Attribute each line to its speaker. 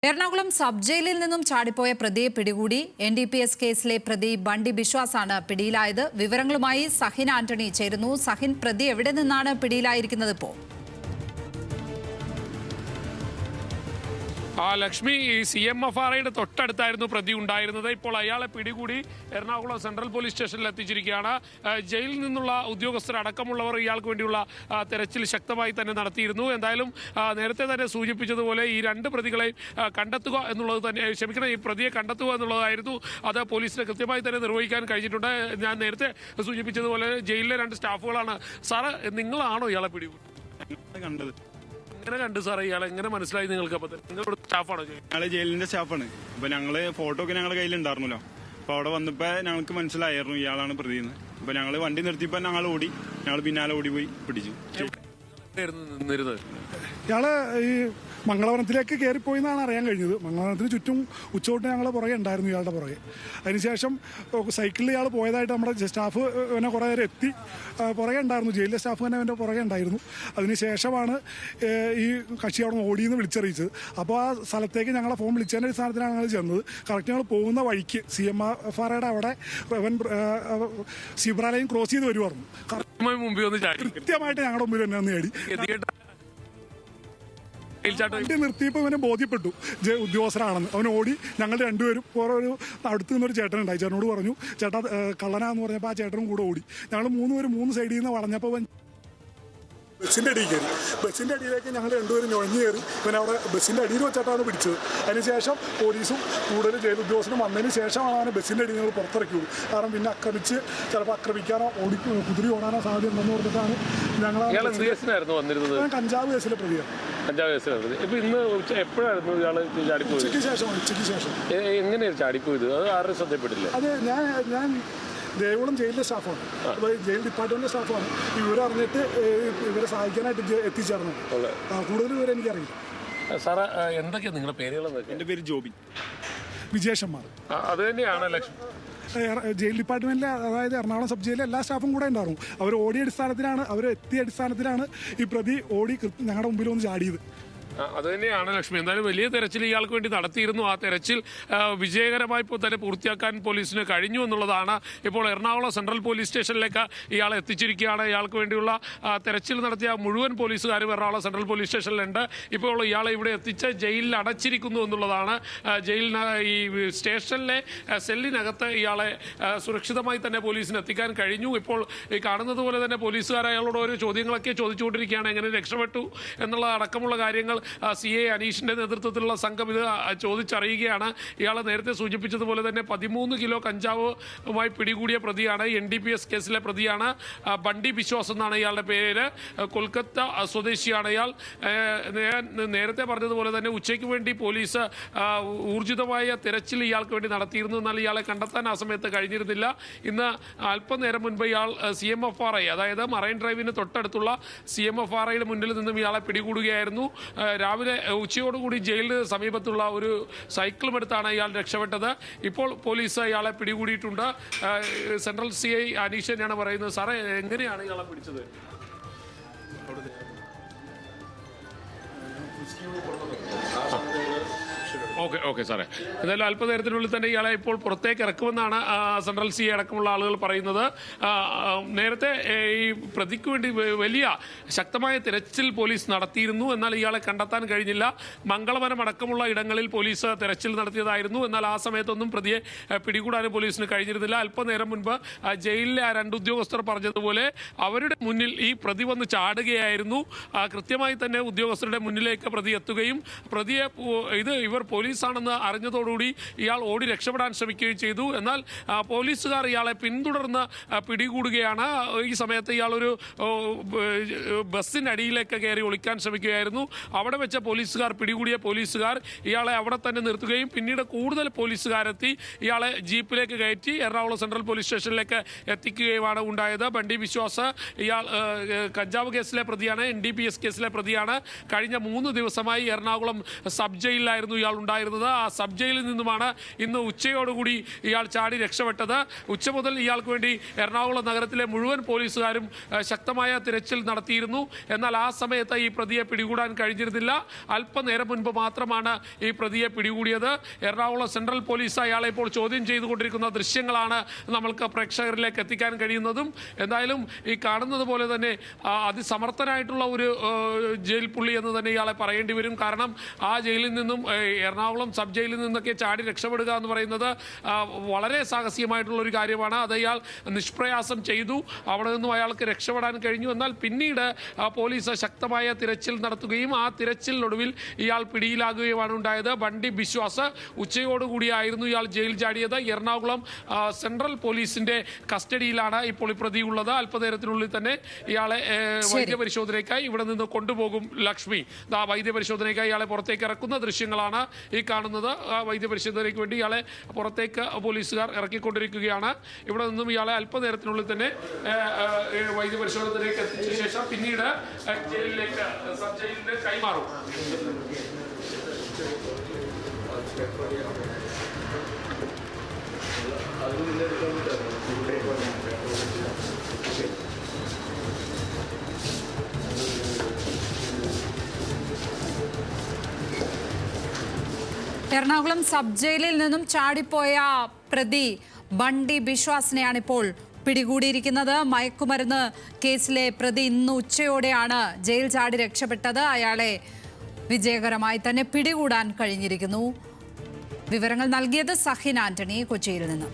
Speaker 1: Ernakulam sub ജയിലിൽ നിന്നും ചാടിപ്പോയ പ്രതിയെ പിടികൂടി. NDPS കേസിലെ പ്രതി ബണ്ടി ബിശ്വാസാണ് പിടിയിലായത്. വിവരങ്ങളുമായി സഹിൻ ആന്റണി ചേരുന്നു. സഹിൻ, പ്രതി എവിടെ നിന്നാണ് പിടിയിലായിരിക്കുന്നത് ഇപ്പോൾ?
Speaker 2: ലക്ഷ്മി, ഈ CMFRയുടെ തൊട്ടടുത്തായിരുന്നു പ്രതി ഉണ്ടായിരുന്നത്. ഇപ്പോൾ അയാളെ പിടികൂടി എറണാകുളം സെൻട്രൽ പോലീസ് സ്റ്റേഷനിൽ എത്തിച്ചിരിക്കുകയാണ്. ജയിലിൽ നിന്നുള്ള ഉദ്യോഗസ്ഥരടക്കമുള്ളവർ ഇയാൾക്ക് വേണ്ടിയുള്ള തെരച്ചിൽ ശക്തമായി തന്നെ നടത്തിയിരുന്നു. എന്തായാലും നേരത്തെ തന്നെ സൂചിപ്പിച്ചതുപോലെ ഈ രണ്ട് പ്രതികളെ കണ്ടെത്തുക എന്നുള്ളത് തന്നെ, ഈ പ്രതിയെ കണ്ടെത്തുക എന്നുള്ളതായിരുന്നു. അത് പോലീസിന് കൃത്യമായി തന്നെ നിർവഹിക്കാൻ കഴിഞ്ഞിട്ടുണ്ട്. ഞാൻ നേരത്തെ സൂചിപ്പിച്ചതുപോലെ ജയിലിലെ രണ്ട് സ്റ്റാഫുകളാണ്. സാറ്, നിങ്ങളാണോ ഇയാളെ പിടികൂടി കണ്ടത്? എങ്ങനെ കണ്ടു സാറേ? ഇയാളെ എങ്ങനെ മനസ്സിലായി നിങ്ങൾക്ക്? അപ്പോൾ നിങ്ങളുടെ സ്റ്റാഫാണോ?
Speaker 3: ഞങ്ങൾ ജയിലിന്റെ സ്റ്റാഫാണ്. അപ്പൊ ഞങ്ങള് ഫോട്ടോ ഒക്കെ ഞങ്ങളുടെ കയ്യിലുണ്ടായിരുന്നല്ലോ. അപ്പൊ അവിടെ വന്നപ്പോ ഞങ്ങൾക്ക് മനസ്സിലായിരുന്നു ഇയാളാണ് പ്രതിന്ന്. അപ്പൊ ഞങ്ങള് വണ്ടി നിർത്തിയപ്പോ ഞങ്ങൾ ഓടി, ഞങ്ങൾ പിന്നാലെ ഓടി പോയി പിടിച്ചു.
Speaker 4: ഇയാള് ഈ മംഗളവനത്തിലേക്ക് കയറിപ്പോയി എന്നാണ് അറിയാൻ കഴിഞ്ഞത്. മംഗളവനത്തിന് ചുറ്റും ഉച്ചോട്ട് ഞങ്ങൾ പുറകെ ഉണ്ടായിരുന്നു, ഇയാളുടെ പുറകെ. അതിനുശേഷം സൈക്കിളിൽ ഇയാൾ പോയതായിട്ട് നമ്മുടെ സ്റ്റാഫ് പിന്നെ കുറേ നേരം എത്തി പുറകെ ഉണ്ടായിരുന്നു. ജയിലിലെ സ്റ്റാഫ് തന്നെ അവൻ്റെ പുറകെ ഉണ്ടായിരുന്നു. അതിനുശേഷമാണ് ഈ കക്ഷി അവിടെ നിന്ന് ഓടിയെന്ന് വിളിച്ചറിയിച്ചത്. അപ്പോൾ ആ സ്ഥലത്തേക്ക് ഞങ്ങളെ ഫോൺ വിളിച്ചതിൻ്റെ അടിസ്ഥാനത്തിലാണ് ഞങ്ങൾ ചെന്നത്. കറക്റ്റ് ഞങ്ങൾ പോകുന്ന വഴിക്ക് CMFRയുടെ അവിടെ സിബ്രാലയം ക്രോസ് ചെയ്ത് വരുമായിരുന്നു. കൃത്യമായിട്ട് ഞങ്ങളുടെ മുമ്പിൽ തന്നെ ഒന്ന് ചാടി. വണ്ടി നിർത്തിയപ്പോൾ ഇവനെ ബോധ്യപ്പെട്ടു ഉദ്യോഗസ്ഥരാണെന്ന്. അവൻ ഓടി. ഞങ്ങൾ രണ്ടുപേരും ഒരു അടുത്ത് നിന്നൊരു ചേട്ടനുണ്ടായി. ചേട്ടനോട് പറഞ്ഞു, ചേട്ടാ കള്ളനാന്ന് പറഞ്ഞപ്പോൾ ആ ചേട്ടനും കൂടെ ഓടി. ഞങ്ങൾ മൂന്നുപേരും മൂന്ന് സൈഡിൽ നിന്ന് വളഞ്ഞപ്പോൾ ബസ്സിൻ്റെ അടിയിൽ കയറി. ബസ്സിൻ്റെ അടിയിലേക്ക് ഞങ്ങൾ രണ്ടുപേരും ഞൊഞ്ഞു കയറി. പിന്നെ അവിടെ ബസ്സിൻ്റെ അടിയിൽ വെച്ചിട്ടാണ് പിടിച്ചത്. അതിനുശേഷം പോലീസും കൂടുതൽ ജയിൽ ഉദ്യോഗസ്ഥരും വന്നതിന് ശേഷമാണ് അവനെ ബസ്സിൻ്റെ അടിയിൽ ഞങ്ങൾ പുറത്തിറക്കിയത്. കാരണം പിന്നെ ആക്രമിച്ച് ചിലപ്പോൾ ആക്രമിക്കാനോ കുതിരി ഓടാനോ സാധ്യത ഉണ്ടെന്ന് പറഞ്ഞിട്ടാണ് ഞങ്ങൾ. കഞ്ചാവ് കേസിലെ പ്രതിയാണ്. ഉച്ചയ്ക്ക് ശേഷം.
Speaker 2: എങ്ങനെയാണ് ചാടിപ്പോയത്? അത് ആരും ശ്രദ്ധപ്പെട്ടില്ല.
Speaker 4: അത് ഞാൻ ദേവികുളം ജയിലിലെ സ്റ്റാഫാണ്. ജയിൽ ഡിപ്പാർട്ട്മെന്റിലെ സ്റ്റാഫാണ്. ഇവരെ അറിഞ്ഞിട്ട് ഇവരെ സഹായിക്കാനായിട്ട് എത്തിച്ചേർന്നു. കൂടുതൽ വിവരം എനിക്കറിയില്ല.
Speaker 2: സാറേ, എന്തൊക്കെയാണ് നിങ്ങളുടെ പേരുകൾ?
Speaker 3: എൻ്റെ പേര് ജോബി.
Speaker 4: വിജേഷന്മാർ.
Speaker 2: അത് തന്നെയാണ് ലക്ഷ്മി.
Speaker 4: ജയിൽ ഡിപ്പാർട്ട്മെന്റിലെ, അതായത് എറണാകുളം സബ് ജയിലിലെ എല്ലാ സ്റ്റാഫും കൂടെ ഉണ്ടായിരുന്നു. അവർ ഓടിയ അടിസ്ഥാനത്തിലാണ്, അവർ എത്തിയ അടിസ്ഥാനത്തിലാണ് ഈ പ്രതി ഓടി ഞങ്ങളുടെ മുമ്പിൽ ഒന്ന് ചാടിയത്.
Speaker 2: അത് തന്നെയാണ് ലക്ഷ്മി. എന്തായാലും വലിയ തെരച്ചിൽ ഇയാൾക്ക് വേണ്ടി നടത്തിയിരുന്നു. ആ തെരച്ചിൽ വിജയകരമായി ഇപ്പോൾ തന്നെ പൂർത്തിയാക്കാൻ പോലീസിന് കഴിഞ്ഞു എന്നുള്ളതാണ്. ഇപ്പോൾ എറണാകുളം സെൻട്രൽ പോലീസ് സ്റ്റേഷനിലേക്ക് ഇയാളെ എത്തിച്ചിരിക്കുകയാണ്. ഇയാൾക്ക് വേണ്ടിയുള്ള തെരച്ചിൽ നടത്തിയ മുഴുവൻ പോലീസുകാരും എറണാകുളം സെൻട്രൽ പോലീസ് സ്റ്റേഷനിലുണ്ട്. ഇപ്പോൾ ഇയാളെ ഇവിടെ എത്തിച്ച് ജയിലിൽ അടച്ചിരിക്കുന്നു എന്നുള്ളതാണ്. ജയിലിന് ഈ സ്റ്റേഷനിലെ സെല്ലിനകത്ത് ഇയാളെ സുരക്ഷിതമായി തന്നെ പോലീസിന് എത്തിക്കാൻ കഴിഞ്ഞു. ഇപ്പോൾ ഈ കാണുന്നത് പോലെ തന്നെ പോലീസുകാർ അയാളോട് ഓരോ ചോദ്യങ്ങളൊക്കെ ചോദിച്ചുകൊണ്ടിരിക്കുകയാണ്. എങ്ങനെ രക്ഷപ്പെട്ടു എന്നുള്ള അടക്കമുള്ള കാര്യങ്ങൾ CA അനീഷിന്റെ നേതൃത്വത്തിലുള്ള സംഘം ഇത് ചോദിച്ചറിയുകയാണ്. ഇയാളെ നേരത്തെ സൂചിപ്പിച്ചതുപോലെ തന്നെ 13 കിലോ കഞ്ചാവുമായി പിടികൂടിയ പ്രതിയാണ്. NDPS കേസിലെ പ്രതിയാണ്. ബണ്ടി ബിശ്വാസ് എന്നാണ് ഇയാളുടെ പേര്. കൊൽക്കത്ത സ്വദേശിയാണ് ഇയാൾ. നേരത്തെ പറഞ്ഞതുപോലെ തന്നെ ഉച്ചയ്ക്ക് വേണ്ടി പോലീസ് ഊർജിതമായ തിരച്ചിൽ ഇയാൾക്ക് വേണ്ടി നടത്തിയിരുന്നു. എന്നാൽ ഇയാളെ കണ്ടെത്താൻ ആ സമയത്ത് കഴിഞ്ഞിരുന്നില്ല. ഇന്ന് അല്പനേരം മുൻപ് ഇയാൾ CMFRI, അതായത് മറൈൻ ഡ്രൈവിന് തൊട്ടടുത്തുള്ള CMFRIയുടെ മുന്നിൽ നിന്നും ഇയാളെ പിടികൂടുകയായിരുന്നു. രാവിലെ ഉച്ചയോടുകൂടി ജയിലിന് സമീപത്തുള്ള ഒരു സൈക്കിളും എടുത്താണ് ഇയാൾ രക്ഷപ്പെട്ടത്. ഇപ്പോൾ പോലീസ് ഇയാളെ പിടികൂടിയിട്ടുണ്ട്. സെൻട്രൽ CI അനീഷ് തന്നെയാണ് പറയുന്നത്. സാറേ, എങ്ങനെയാണ് ഇയാളെ പിടിച്ചത്? ഓക്കെ സാറേ. എന്തായാലും അല്പനേരത്തിനുള്ളിൽ തന്നെ ഇയാളെ ഇപ്പോൾ പുറത്തേക്ക് ഇറക്കുമെന്നാണ് സെൻട്രൽ CI അടക്കമുള്ള ആളുകൾ പറയുന്നത്. നേരത്തെ ഈ പ്രതിക്ക് വേണ്ടി വലിയ ശക്തമായ തിരച്ചിൽ പോലീസ് നടത്തിയിരുന്നു. എന്നാൽ ഇയാളെ കണ്ടെത്താൻ കഴിഞ്ഞില്ല. മംഗളവനം അടക്കമുള്ള ഇടങ്ങളിൽ പോലീസ് തിരച്ചിൽ നടത്തിയതായിരുന്നു. എന്നാൽ ആ സമയത്തൊന്നും പ്രതിയെ പിടികൂടാനും പോലീസിന് കഴിഞ്ഞിരുന്നില്ല. അല്പനേരം മുൻപ് ജയിലിലെ ആ രണ്ട് ഉദ്യോഗസ്ഥർ പറഞ്ഞതുപോലെ അവരുടെ മുന്നിൽ ഈ പ്രതി വന്ന് ചാടുകയായിരുന്നു. കൃത്യമായി തന്നെ ഉദ്യോഗസ്ഥരുടെ മുന്നിലേക്ക് പ്രതി എത്തുകയും പ്രതിയെ ഇവർ പോലീസാണെന്ന് അറിഞ്ഞതോടുകൂടി ഇയാൾ ഓടി രക്ഷപ്പെടാൻ ശ്രമിക്കുകയും ചെയ്തു. എന്നാൽ പോലീസുകാർ ഇയാളെ പിന്തുടർന്ന് പിടികൂടുകയാണ്. ഈ സമയത്ത് ഇയാളൊരു ബസ്സിൻ്റെ അടിയിലേക്ക് കയറി ഒളിക്കാൻ ശ്രമിക്കുകയായിരുന്നു. അവിടെ വെച്ച പിടികൂടിയ പോലീസുകാർ ഇയാളെ അവിടെ തന്നെ നിർത്തുകയും പിന്നീട് കൂടുതൽ പോലീസുകാരെത്തി ഇയാളെ ജീപ്പിലേക്ക് കയറ്റി എറണാകുളം സെൻട്രൽ പോലീസ് സ്റ്റേഷനിലേക്ക് എത്തിക്കുകയുമാണ് ഉണ്ടായത്. ബണ്ടി ബിശ്വാസ് ഇയാൾ കഞ്ചാവ് കേസിലെ പ്രതിയാണ്. NDPS കേസിലെ പ്രതിയാണ്. കഴിഞ്ഞ 3 ദിവസമായി എറണാകുളം സബ് ജയിലിലായിരുന്നു ഇയാൾ ഉണ്ടായിരുന്നത്. ജയിലിലുണ്ടായിരുന്നത്. ആ സബ് ജയിലിൽ നിന്നുമാണ് ഇന്ന് ഉച്ചയോടുകൂടി ഇയാൾ ചാടി രക്ഷപ്പെട്ടത്. ഉച്ച മുതൽ ഇയാൾക്ക് വേണ്ടി എറണാകുളം നഗരത്തിലെ മുഴുവൻ പോലീസുകാരും ശക്തമായ തിരച്ചിൽ നടത്തിയിരുന്നു. എന്നാൽ ആ സമയത്ത് ഈ പ്രതിയെ പിടികൂടാൻ കഴിഞ്ഞിരുന്നില്ല. അല്പനേരം മുൻപ് മാത്രമാണ് ഈ പ്രതിയെ പിടികൂടിയത്. എറണാകുളം സെൻട്രൽ പോലീസ് അയാളെ ഇപ്പോൾ ചോദ്യം ചെയ്തുകൊണ്ടിരിക്കുന്ന ദൃശ്യങ്ങളാണ് നമ്മൾക്ക് പ്രേക്ഷകരിലേക്ക് എത്തിക്കാൻ കഴിയുന്നതും. എന്തായാലും ഈ കാണുന്നത് പോലെ തന്നെ അതിസമർത്ഥനായിട്ടുള്ള ഒരു ജയിൽ പുള്ളി എന്ന് തന്നെ ഇയാളെ പറയേണ്ടി വരും. കാരണം ആ ജയിലിൽ നിന്നും എറണാകുളം സബ് ജയിലിൽ നിന്നൊക്കെ ചാടി രക്ഷപ്പെടുക എന്ന് പറയുന്നത് വളരെ സാഹസികമായിട്ടുള്ള ഒരു കാര്യമാണ്. അത് അയാൾ നിഷ്പ്രയാസം ചെയ്തു. അവിടെ നിന്നും അയാൾക്ക് രക്ഷപ്പെടാൻ കഴിഞ്ഞു. എന്നാൽ പിന്നീട് പോലീസ് ശക്തമായ തിരച്ചിൽ നടത്തുകയും ആ തിരച്ചിലിനൊടുവിൽ ഇയാൾ പിടിയിലാകുകയുമാണ് ഉണ്ടായത്. ബണ്ടി ബിശ്വാസ് ഉച്ചയോടുകൂടിയായിരുന്നു ഇയാൾ ജയിൽ ചാടിയത്. എറണാകുളം സെൻട്രൽ പോലീസിന്റെ കസ്റ്റഡിയിലാണ് ഇപ്പോൾ ഈ പ്രതി ഉള്ളത്. അല്പനേരത്തിനുള്ളിൽ തന്നെ ഇയാളെ വൈദ്യപരിശോധനയ്ക്കായി ഇവിടെ നിന്ന് കൊണ്ടുപോകും. ലക്ഷ്മി, വൈദ്യപരിശോധനയ്ക്കായി ഇയാളെ പുറത്തേക്ക് ഇറക്കുന്ന ദൃശ്യങ്ങളാണ് ഈ കാണുന്നത്. വൈദ്യപരിശോധനയ്ക്ക് വേണ്ടി ഇയാളെ പുറത്തേക്ക് പോലീസുകാർ ഇറക്കിക്കൊണ്ടിരിക്കുകയാണ്. ഇവിടെ നിന്നും ഇയാളെ അല്പനേരത്തിനുള്ളിൽ തന്നെ വൈദ്യപരിശോധനയിലേക്ക് എത്തിച്ച ശേഷം പിന്നീട് ജയിലിലേക്ക് സബ് ജയിലിലേക്ക് കൈമാറും.
Speaker 1: എറണാകുളം സബ് ജയിലിൽ നിന്നും ചാടിപ്പോയ പ്രതി ബണ്ടി ബിശ്വാസിനെയാണിപ്പോൾ പിടികൂടിയിരിക്കുന്നത്. മയക്കുമരുന്ന് കേസിലെ പ്രതി ഇന്ന് ഉച്ചയോടെയാണ് ജയിൽ ചാടി രക്ഷപ്പെട്ടത്. അയാളെ വിജയകരമായി തന്നെ പിടികൂടാൻ കഴിഞ്ഞിരിക്കുന്നു. വിവരങ്ങൾ നൽകിയത് സഹിൻ ആന്റണി, കൊച്ചിയിൽ നിന്ന്.